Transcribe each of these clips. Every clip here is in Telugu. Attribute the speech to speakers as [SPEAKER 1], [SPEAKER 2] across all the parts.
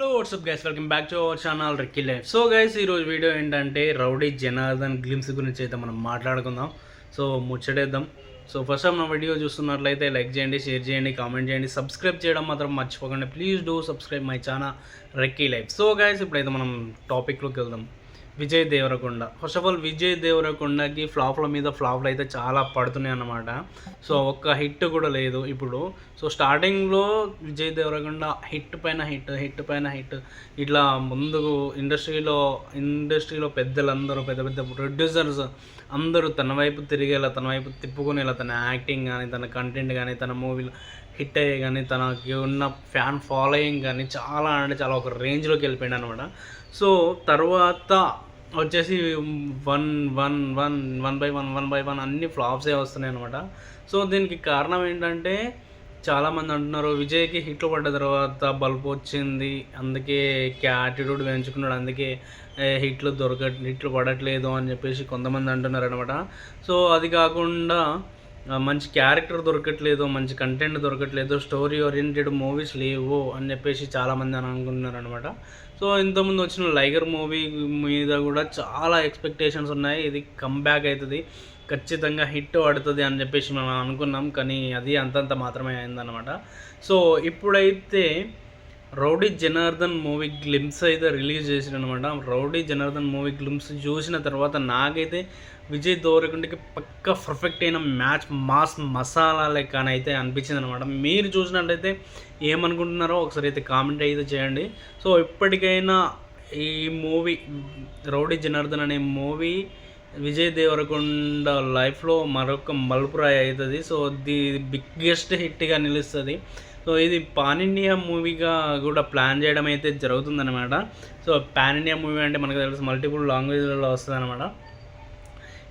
[SPEAKER 1] Hello what's up guys, welcome back to our channel Ricky life. So guys, ఈరోజు వీడియో ఏంటంటే రౌడీ జనార్దన్ గ్లిమ్స్ గురించి అయితే మనం మాట్లాడుకుందాం. సో ముచ్చటేద్దాం. సో ఫస్ట్ ఆఫ్ నా వీడియో చూస్తున్నట్లయితే లైక్ చేయండి, షేర్ చేయండి, కామెంట్ చేయండి, సబ్స్క్రైబ్ చేయడం మాత్రం మర్చిపోకండి. Please do subscribe my channel Ricky life. So guys, ఇప్పుడైతే మనం టాపిక్లోకి వెళ్దాం. Vijay Deverakonda. First of all Vijay దేవరకొండకి ఫ్లాప్ల మీద ఫ్లాప్లు అయితే చాలా పడుతున్నాయి అన్నమాట. సో ఒక్క హిట్ కూడా లేదు ఇప్పుడు. సో స్టార్టింగ్లో విజయ్ దేవరకొండ హిట్ పైన హిట్ ఇట్లా ముందుకు ఇండస్ట్రీలో పెద్దలందరూ పెద్ద పెద్ద ప్రొడ్యూసర్స్ అందరూ తన వైపు తిరిగేలా, తన వైపు తిప్పుకునేలా, తన యాక్టింగ్ కానీ, తన కంటెంట్ కానీ, తన మూవీలు హిట్ అయ్యే కానీ, తనకి ఉన్న ఫ్యాన్ ఫాలోయింగ్ కానీ చాలా అంటే చాలా ఒక రేంజ్లోకి వెళ్ళిపోయాడు అనమాట. సో తర్వాత వచ్చేసి వన్ బై వన్ అన్ని ఫ్లాప్సే వస్తున్నాయి అనమాట. సో దీనికి కారణం ఏంటంటే చాలామంది అంటున్నారు విజయ్కి హిట్లు పడ్డ తర్వాత బల్బు వచ్చింది, అందుకే యాటిట్యూడ్ పెంచుకున్నాడు, అందుకే హిట్లు పడట్లేదు అని చెప్పేసి కొంతమంది అంటున్నారు అనమాట. సో అది కాకుండా మంచి క్యారెక్టర్ దొరకట్లేదు, మంచి కంటెంట్ దొరకట్లేదు, స్టోరీ ఓరియంటెడ్ మూవీస్ లేవు అని చెప్పేసి చాలామంది అని అనుకుంటున్నారు అనమాట. సో ఇంతకుముందు వచ్చిన లైగర్ మూవీ మీద కూడా చాలా ఎక్స్పెక్టేషన్స్ ఉన్నాయి. ఇది కంబ్యాక్ అవుతుంది, ఖచ్చితంగా హిట్ పడుతుంది అని చెప్పేసి మనం అనుకున్నాం, కానీ అది అంతంత మాత్రమే అయిందనమాట. సో ఇప్పుడైతే రౌడీ జనార్దన్ మూవీ గ్లిమ్స్ అయితే రిలీజ్ చేసిరనమాట. రౌడీ జనార్దన్ మూవీ గ్లిమ్స్ చూసిన తర్వాత నాకైతే విజయ్ దేవరకొండకి పక్క పర్ఫెక్ట్ అయిన మాస్ మసాలా లెక్కనైతే అనిపించింది అనమాట. మీరు చూసినట్లయితే ఏమనుకుంటున్నారో ఒకసారి అయితే కామెంట్ అయితే చేయండి. సో ఇప్పటికైనా ఈ మూవీ రౌడీ జనార్దన్ అనే మూవీ విజయ్ దేవరకొండ లైఫ్లో మరొక మలుపురాయి అవుతుంది. సో ది బిగ్గెస్ట్ హిట్గా నిలుస్తుంది. సో ఇది పాన్ ఇండియా మూవీగా కూడా ప్లాన్ చేయడం అయితే జరుగుతుందన్నమాట. సో పాన్ ఇండియా మూవీ అంటే మనకు తెలుసు మల్టిపుల్ లాంగ్వేజ్లలో వస్తుంది అనమాట.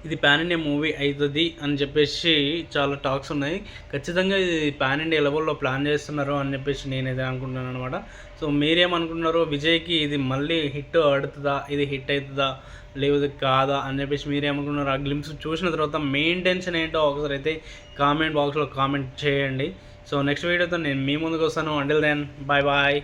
[SPEAKER 1] ఇది పాన్ ఇండియా మూవీ అవుతుంది అని చెప్పేసి చాలా టాక్స్ ఉన్నాయి. ఖచ్చితంగా ఇది పాన్ ఇండియా లెవెల్లో ప్లాన్ చేస్తున్నారు అని చెప్పేసి నేనైతే అనుకుంటున్నాను అనమాట. సో మీరేమనుకుంటున్నారో, విజయ్కి ఇది మళ్ళీ హిట్ ఆడుతుందా, ఇది హిట్ అవుతుందా లేదు కాదా అని చెప్పేసి మీరేమనుకున్నారు? ఆ గ్లిమ్స్ చూసిన తర్వాత మెయిన్ టెన్షన్ ఏంటో ఒకసారి అయితే కామెంట్ బాక్స్లో కామెంట్ చేయండి. సో నెక్స్ట్ వీడియోతో నేను మీ ముందుకు వస్తాను. Until then bye bye.